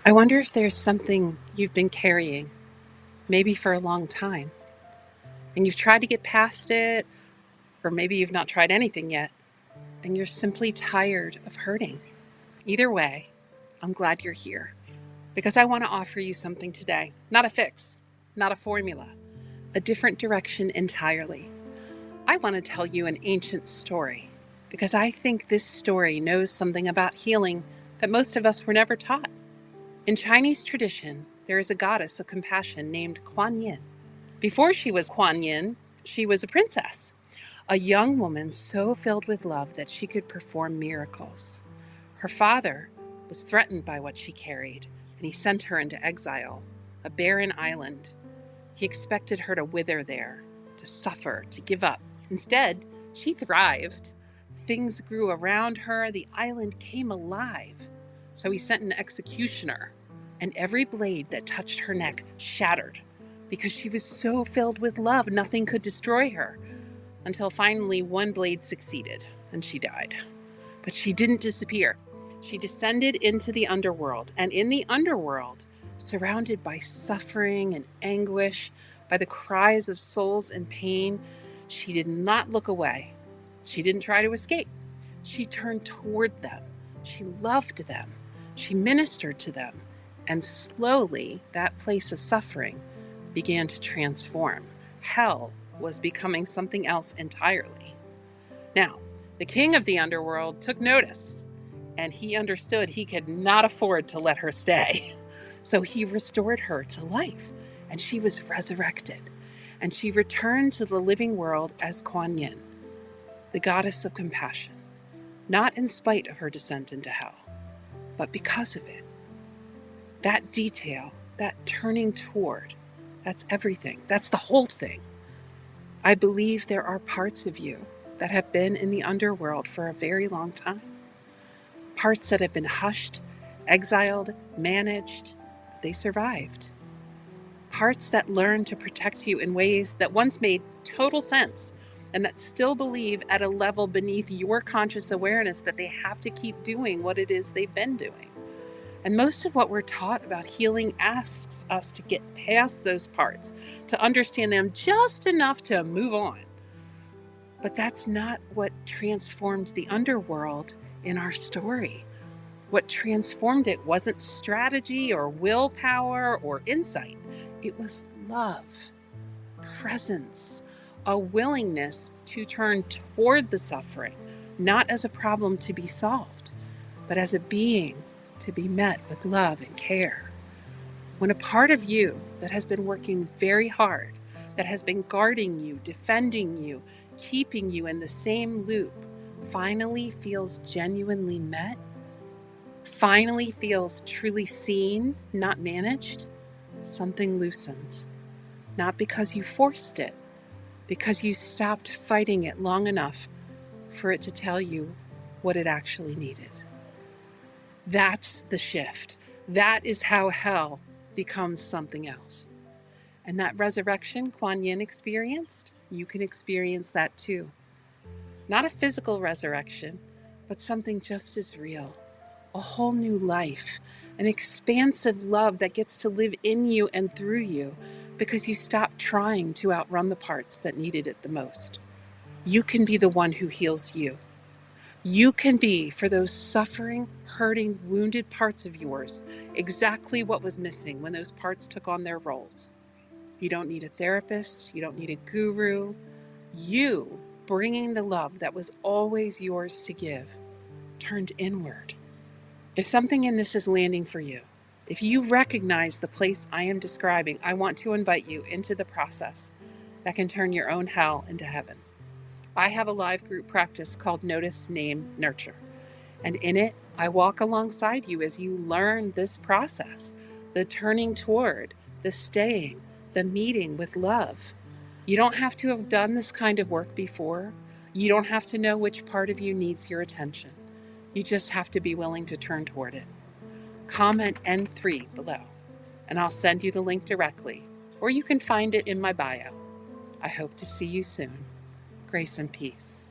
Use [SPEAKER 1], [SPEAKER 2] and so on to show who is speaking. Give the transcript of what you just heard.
[SPEAKER 1] I wonder if there's something you've been carrying, maybe for a long time, and you've tried to get past it, or maybe you've not tried anything yet, and you're simply tired of hurting. Either way, I'm glad you're here because I want to offer you something today. Not a fix, not a formula, a different direction entirely. I want to tell you an ancient story because I think this story knows something about healing that most of us were never taught. In Chinese tradition, there is a goddess of compassion named Kuan Yin. Before she was Kuan Yin, she was a princess, a young woman so filled with love that she could perform miracles. Her father was threatened by what she carried, and he sent her into exile, a barren island. He expected her to wither there, to suffer, to give up. Instead, she thrived. Things grew around her, the island came alive. So he sent an executioner, and every blade that touched her neck shattered because she was so filled with love, nothing could destroy her. Until finally one blade succeeded and she died. But she didn't disappear. She descended into the underworld, and in the underworld, surrounded by suffering and anguish, by the cries of souls in pain, she did not look away. She didn't try to escape. She turned toward them. She loved them. She ministered to them. And slowly, that place of suffering began to transform. Hell was becoming something else entirely. Now, the king of the underworld took notice, and he understood he could not afford to let her stay. So he restored her to life, and she was resurrected. And she returned to the living world as Kuan Yin, the goddess of compassion, not in spite of her descent into hell, but because of it. That detail, that turning toward, that's everything. That's the whole thing. I believe there are parts of you that have been in the underworld for a very long time. Parts that have been hushed, exiled, managed, but they survived. Parts that learned to protect you in ways that once made total sense and that still believe at a level beneath your conscious awareness that they have to keep doing what it is they've been doing. And most of what we're taught about healing asks us to get past those parts, to understand them just enough to move on. But that's not what transformed the underworld in our story. What transformed it wasn't strategy or willpower or insight. It was love, presence, a willingness to turn toward the suffering, not as a problem to be solved, but as a being to be met with love and care. When a part of you that has been working very hard, that has been guarding you, defending you, keeping you in the same loop, finally feels genuinely met, finally feels truly seen, not managed, something loosens. Not because you forced it, because you stopped fighting it long enough for it to tell you what it actually needed. That's the shift. That is how hell becomes something else. And that resurrection Kuan Yin experienced, you can experience that too. Not a physical resurrection, but something just as real. A whole new life, an expansive love that gets to live in you and through you because you stopped trying to outrun the parts that needed it the most. You can be the one who heals you. You can be, for those suffering, hurting, wounded parts of yours, exactly what was missing when those parts took on their roles. You don't need a therapist. You don't need a guru. You, bringing the love that was always yours to give, turned inward. If something in this is landing for you, if you recognize the place I am describing, I want to invite you into the process that can turn your own hell into heaven. I have a live group practice called Notice, Name, Nurture. And in it, I walk alongside you as you learn this process, the turning toward, the staying, the meeting with love. You don't have to have done this kind of work before. You don't have to know which part of you needs your attention. You just have to be willing to turn toward it. Comment N3 below, and I'll send you the link directly, or you can find it in my bio. I hope to see you soon. Grace and peace.